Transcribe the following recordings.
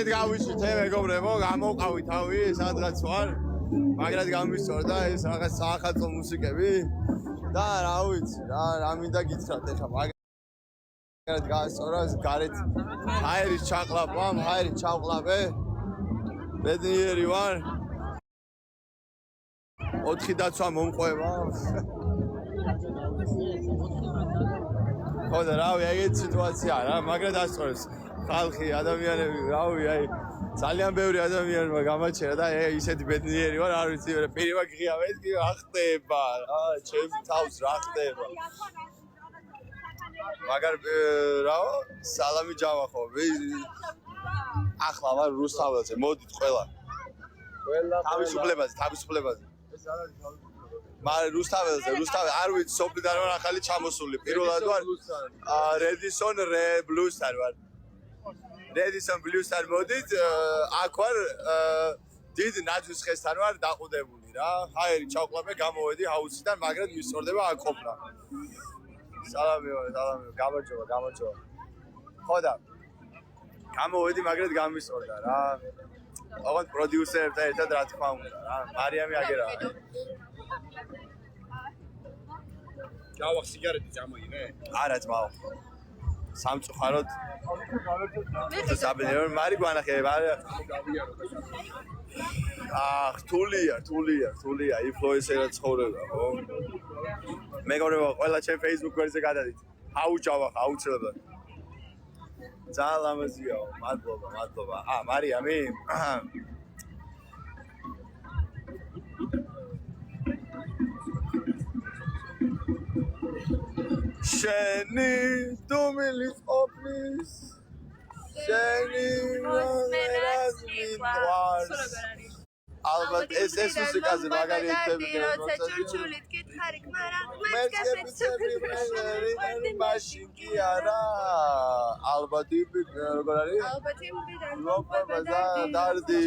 მაგრად გავიშვით, მეგობრებო, გამოვყავით თავი, სადღაც ვარ. მაგრად გამისწორდა ეს რაღაც საახალწლო მუსიკები და რა ვიცი, რა მინდა გითხრათ ეხლა მაგრად გაასწორა გარეთ ჰაერის ჩაყლაპვა, ჰაერის ჩავყლაპე. ბედნიერი ვარ. 4 დაცვა მომყვება. ხო და რავი, ეგეთი სიტუაცია რა, მაგრად ასწორებს. ხალხი, ადამიანები, რავი, აი ძალიან ბევრი ადამიანმა გამაჩერა და ისეთი ბედნიერი ვარ, არ ვიცი, პირმა გღია მეთქი, რა ხდება რა, ჩემს თავს რა ხდება. მაგარ რა, სალამი ჯავახო, ახლა ვარ რუსთაველზე, მოდით ყველა. თავისუფლებაზე. ეს არ არის თავისუფლება. მაგრამ რუსთაველზე, არ ვიცი, სოფლიდან ვარ ახალი ჩამოსული. პირველად ვარ Redison Bluestar ვარ. Redison Bluestar მოდით, აქ ვარ დიდ ნაძვის ხესთან ვარ დაყუდებული რა. ჰაერი ჩავყლაპე, გამოვედი ჰაუსიდან, მაგრამ მისწორდება აქ ყოფნა. სალამი, გამარჯობა. ხო და გამოვედი, მაგრამ გამისწორდა რა. ოღონდ პროდიუსერებთან ერთად რა თქმა უნდა რა. მარიამი აგერა. ჯავახ სიგარეტი წამოიღე? არა ძმაო. სამწუხაროდ საბედნიერო მარი გვანახება. რთულია, ინფლუენსერად ცხოვრება, ხო? მეგობრებო, ყველა ჩემ Facebook გვერდზე გადადით. აუჯავახ, აუცილებლად. ძალიან ლამაზიაო, მადლობა. მარიამი. შენი დუმილის ოფის შენი რაზმის ალბათ ეს მუსიკაზე მაგარი ეთები როცა ჩურჩულით გითხარით მაგრამ მაშინ კი არა ალბათ როგორ არის დარდი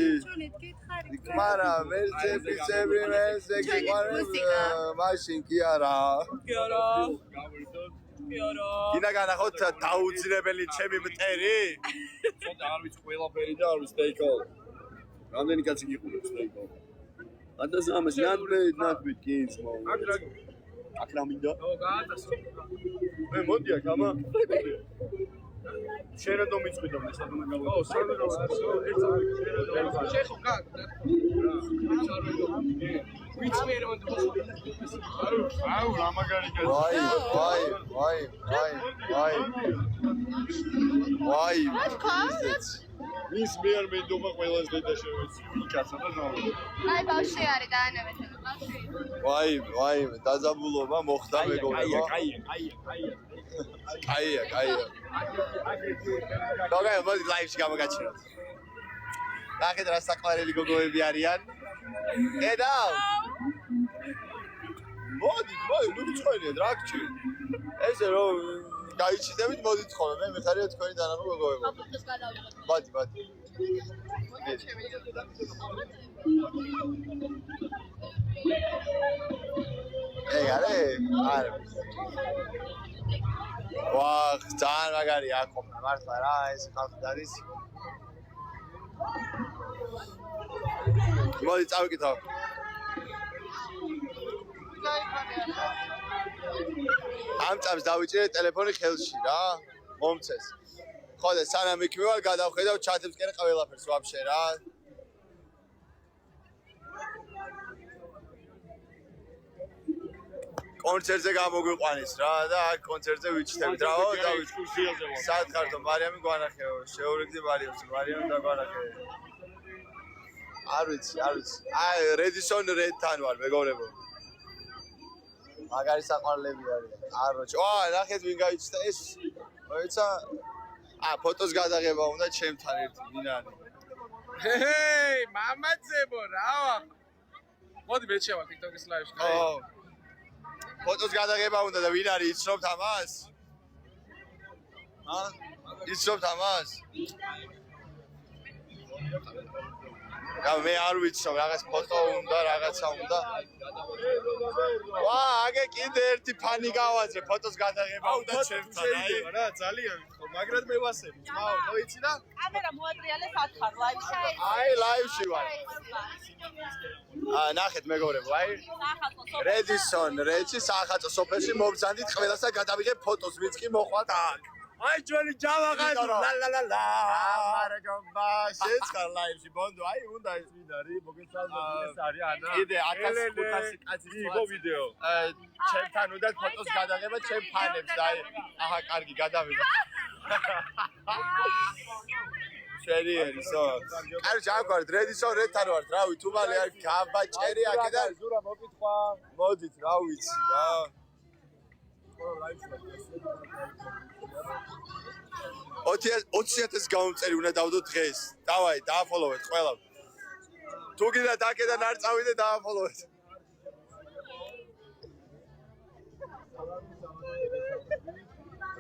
მაგრამ მერცებიცები მესე გიყვარებს მაშინ კი არა კინა განახოთ დაუძინებელი ჩემი მტერი ცოტა არ ვიცი ყველაფერი და არ ვიცი დეიკოლ რამდენი კაცი გიყურებს დეიკოლ ანტას ამას ნათბით კინს მო აქ რა მინდა მე მოდი აქ ამა შენ რომ მიწვიდო მე სადღაც გავა ო სადღაც შეხო კაკ ვიცი მე რომ აუ რა მაგარი კაცი ვაი ის მე არ მენდობა ყველას დედა შევეცი ვიკაცა და ზამა აი ბავშვი არის დაანებეთ ბავშვი ვაი დაძაბულობა მოხდა მეგობრებო კაია გოგო მოდი ლაივში გამოგაჩეროთ ნახეთ რა საყვარელი გოგოები არიან ედავ მოდი ნუ გწყვეტიეთ რა გჭირ ესე რომ გაიჩიდებით მოდით ხოლმე მე მეხარია თქვენი დანახო გოგოებო მოდი არა ვახ ძალიან მაგარია აქ ყოფნა მართლა რა ეს ხალხი არის მოდი წავიკითხავ ამ წამს დავიჭირე ტელეფონი ხელში რა მომცეს ხო და სანამ იქ მივალ გადავხედავ ჩატებს კერე ყველაფერს ვაფშე რა კონცერტზე გამოგვიყვანის რა და აქ კონცერტზე ვიჩნდებით რაო და ექსკურსიაზე ვარ საერთოდ მარიამი გვანახეო შეურიგდი მარიამი დაგვანახე არ ვიცი აი Redison Red-თან ვარ მეგობრებო მაგარი საყვარლები არის აროჩ ნახეთ ვინ გაიჩნდა ეს მოიცა ფოტოს გადაღება უნდა ჩემთან ერთი ვინ არის ჰეი მამაცებო რა მოდი მე შევა TikTok-ის ლაივში ფოტოს გადაღება უნდა და ვინ არის იცნობთ ამას? იცნობთ ამას? მე არ ვიცნობ, რაღაც ფოტო უნდა, რაღაცა უნდა. ვა, აგე კიდე ერთი ფანი გავაძრე, ფოტოს გადაღება უნდა ჩემთან, აი. რა, ძალიან. მაგრამ მე ვასები. აუ, მოიცი და კამერა მოატრიალე სათხარ ლაივში. აი, ლაივში ვარ. ნახეთ მეგობრებო, აი. რედისონ, რეჩი სახალხო სოფელში მობრძანდით ყველას და გადავიღებ ფოტოს, ვინც კი მოხვათ აქ. აი ჩვენი ჯავაღაზი ლა. მარგობა, შეწყარ ლაივში ბონდო, აი უნდა ეს ვიდარი, მოგესალმებით, ეს არის ანა. კიდე 1500 კაცი იყო ვიდეო. ჩემთან უნდა ფოტოს გადაღება ჩემ ფანებს და აი, აჰა, კარგი გადავიღე. შერიერსო. კარგი, აკვარ, რედისონ რედთან ვარ, რავი, თუმალე არ გაბაჭერი აქედან. ზურა მოკითხვა. მოდით, რა ვიცი, რა. 20,000 გამომწერი უნდა დავდო დღეს. დავაი, დააფოლოვეთ ყველა. თუ გინდათ აქედან არ წავიდე, დააფოლოვეთ.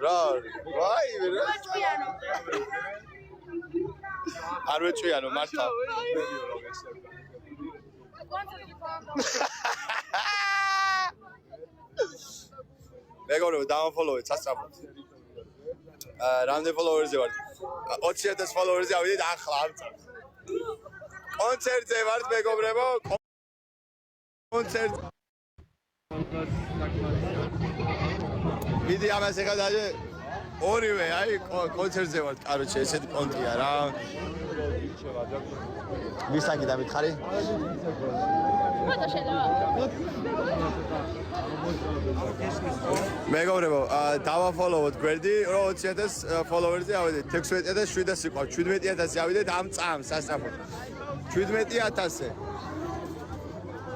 რა, ვაი, რა. არ ვეჭვიანო მართლა. მეგობრებო, დააფოლოვეთ სასწრაფოდ. რამდენი ფოლოვერზე ვართ? 20,000 ფოლოვერზე ავიდეთ ახლა ამ წამს. კონცერტზე ვართ მეგობრებო. კონცერტ. მიდი ამას ეხა და ორივე აი კონცერტზე ვართ. კაროჩე, ესეთი პონტია რა. ვისაკი დამითხარი? ფოტო შედება. მეგობრებო, დავაფოლოვოთ გვერდი, 20,000 ფოლოვერზე ავიდეთ. 16,700 იყო, 17,000 ავიდეთ ამ წამს სასწრაფოდ. 17,000-ზე.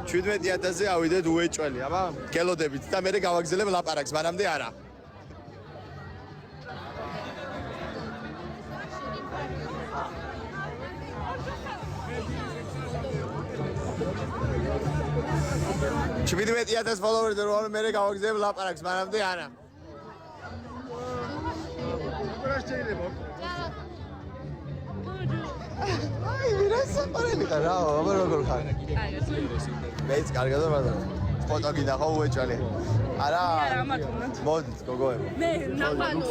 17,000-ზე ავიდეთ უეჭველი, აბა? გელოდებით და მე გავაგზელებ ლაპარაკს, მანამდე არა. $17,000 ფოლოვერზე რომ მე გავაგზელებ ლაპარაკს, მანამდე არა. რა შეიძლება? აი, ვირასაპარელი ხარ რა, აბა როგორ ხარ? მეც კარგად ვარ და ფოტო გინდა ხო უეჭველი? არა. არა, მართლა. მოდით, გოგოებო. მე ნახალო.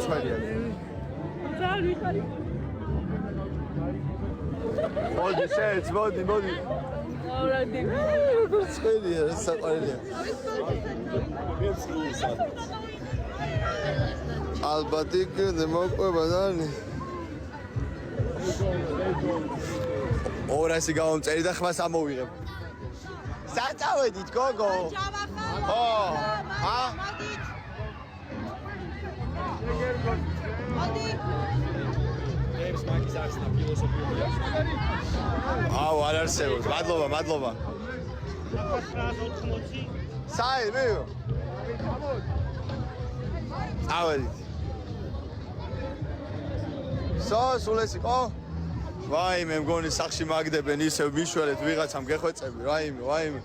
რა ვიხარი? მოდი, შეეც, მოდი. რა დი. ცხელია, საყარელია. ალბათ იქ მოყვება დანი. 200 გამომწერი და ხმას ამოვიღებ. საწავედით, გოგო. ო, ა? აუ, არ არსებობს. მადლობა. საი, მიო. წავედით. სულ ეს იყო? ვაი, მე მგონი სახში მაგდებენ ისევ მიშველეთ ვიღაცამ გეხვეწები, ვაიმე.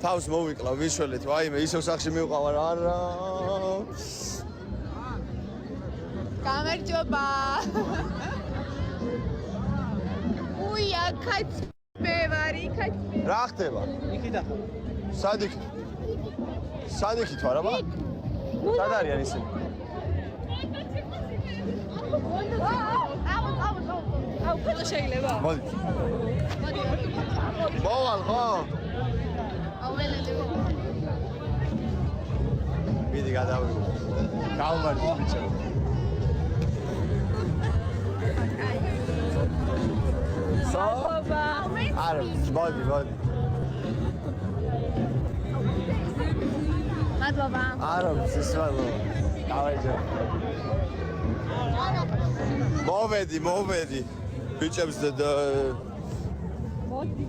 თავს მოვიკლავ მიშველეთ, ვაიმე, ისევ სახში მივყავარ, არა. გამარჯობა. უია, კაც მე ვარ, იქაც. რა ხდება? იქიდა. სადიქით ვარ, აბა? სად არიან ისინი? აუ, ფოტო შეიძლება? მოდი. მოვალ, ხო? მიდი გადავიღო. გავმარჯვე ბიჭო. მადლობა. არა, მოდი. მადლობა. არა, სისვალო. დავაიჯე. მოვედი. ბიჭებს და მოდი.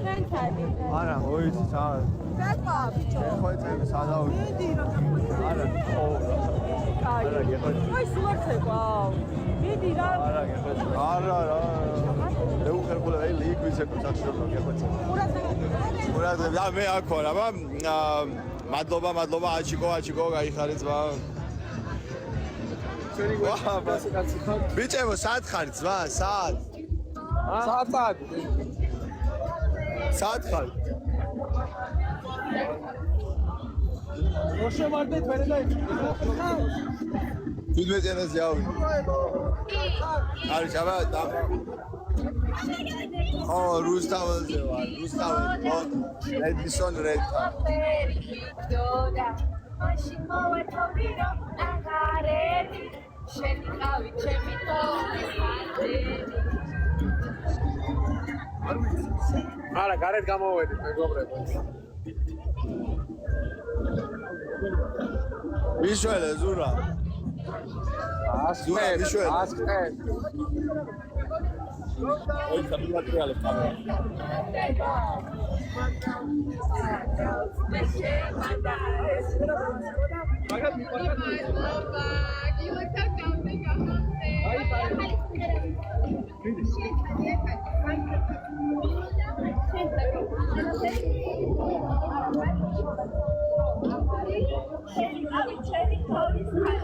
ჩვენ წადი. არა, მოიცი სად. გაკვა, ბიჭო. ხოიწები სადავი. მედი რა. არა, ხო. არა, გეხოიწი. აი, სულარცება. მედი რა. არა. ეუხერხულა იქ ვიცე კაცშობა გეხოიწი. ყურადღება. და მე აქ ვარ, აბა. მადლობა, აჩიკო, გაიხარეთ ზვა. ვაა, ბასი კაცი ხარ. ბიჭებო, სად ხარ ზვა? სად? საათად. სად ხარ? შევარდეთ მერე და 15-იანას ჯავი. არის აბა და რუსთაველზე ვარ, რუსთაველი. ედისონ რედთან. მაშინ მოვეთოვი რომ აღარეთი შენი ყავი ჩემი არა, გარეთ გამოვედით მეგობრებო. მიშველე ზურა. ზურა მიშველე. ასკე. ოი სამილატრიალე კამერა. მაგათ მიყავდა. You look so dumping up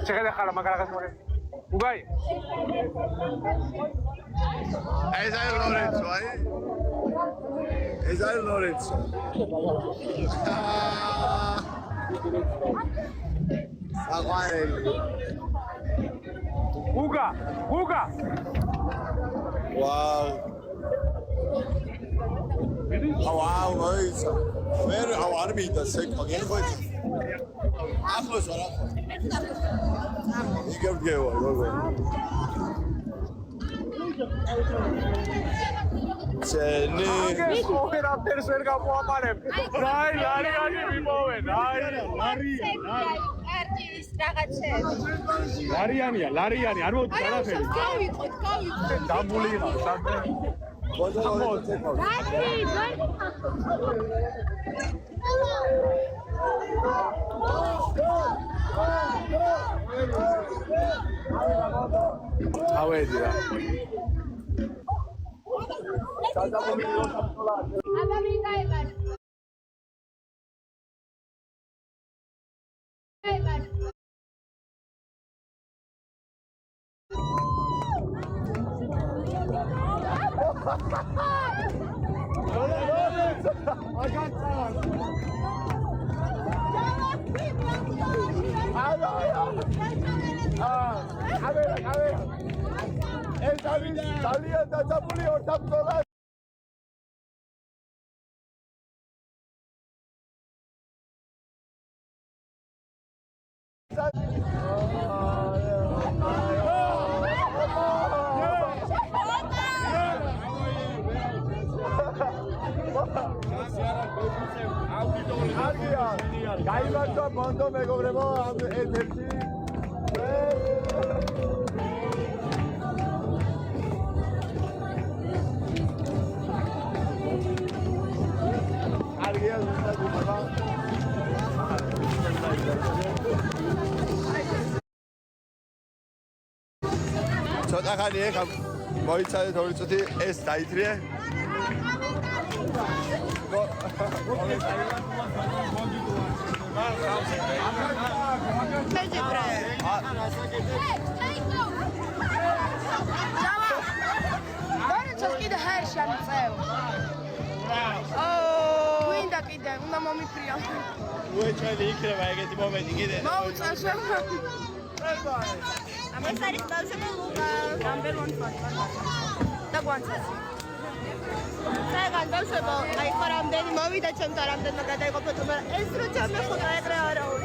შეგედა ხარა მაგარაღას მოგე. უგაი. ეს არის ლორენცო, აი. ეს არის ლორენცო. აღვარელი. უგა. ვაუ. ვაუ, მოიცა. ვერ არ მიდა სეკვა, გეხოეთ. ახლოს ვარ, ახლოს. იგებგევა, როგორ. ჩენი. ოპერატორს ვერ გამოაყარებ. რაი, ლარი მიმოვე, რაი. არჩევის რაღაცები. ლარიანი, არ მოდი არაფერი. გავიყოთ. დამული იყავს, სადმე. ავედი რა. აბა მიგაიბარ. ძალიან დაძაბული ორთაბრძოლა. გაიმარჯვა მონდო მეგობრებო ამ ეთერში. კარგია ზუსტად უბება. ცოტა ხანი ეხა მოიცადეთ 2 წუთი ეს დაითრიე. ლორენცოს კიდე ჰაერში არ წევ. გვინდა კიდე, უნდა მომიფრია. უეჭველი იქნება ეგეთი მომენტი კიდე. მოუწევს. ეს არის ბავშვები ლუკა. Number 1 და გვანცეს. საგან ბავშვებო, აი ხო რამდენი მოვიდა ჩემთან რამდენმა გადაიყოფოთ, მაგრამ ეს რო ჩამეხოდა ეგრე არა ვი.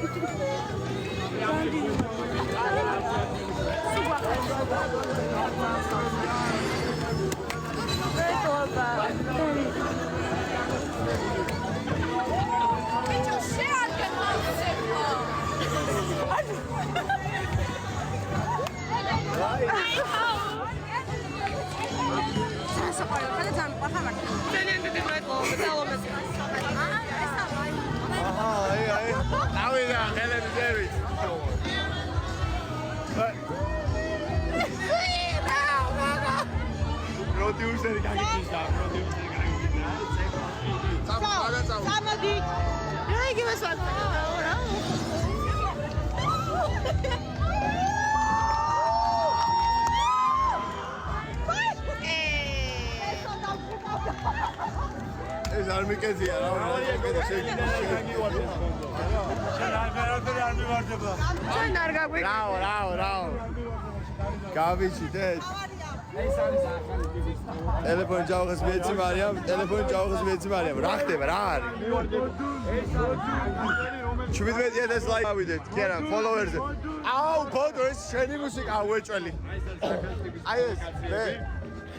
პროდიუსერი გაგიჩნდა, პროდიუსერი გაგიჩნდა. სამოდი. რა იგივე სვათა რა? ეს არ მიკეთია რა ჩვენ არ გაგვი რაო გავიჩით ეს ტელეფონი ჯავახის მეცი მარიამ რა ხდება რა არის 17000 ლაიქ ავიდეთ კი არა ფოლოვერზე აუ ბოდო ეს შენი მუსიკა უეჭველი აი ეს მე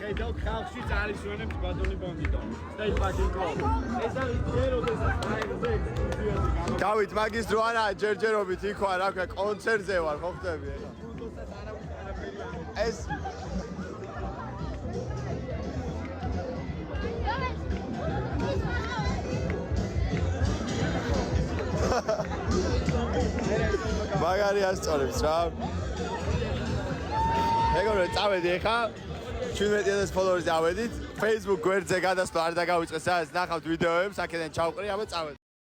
ხედავ ხალხშიც არის ვენებს ბატონი ბონდიტო. Stay fucking cool. ეს არის ჯეროდესაც აიღზე ექსკლუზივად. დავით მაგის დრო არა ჯერჯერობით იქ ვარ რა ქვია კონცერტზე ვარ ხო ხდები ეს მაგარი ასწორებს რა მეგობრებო წავედი ახლა 17000 ფოლოვერზე ავედით Facebook გვერდზე გადასვლა არ დაგავიწყეს სადაც ნახავთ ვიდეოებს აქედან ჩავყრი აბა წავედი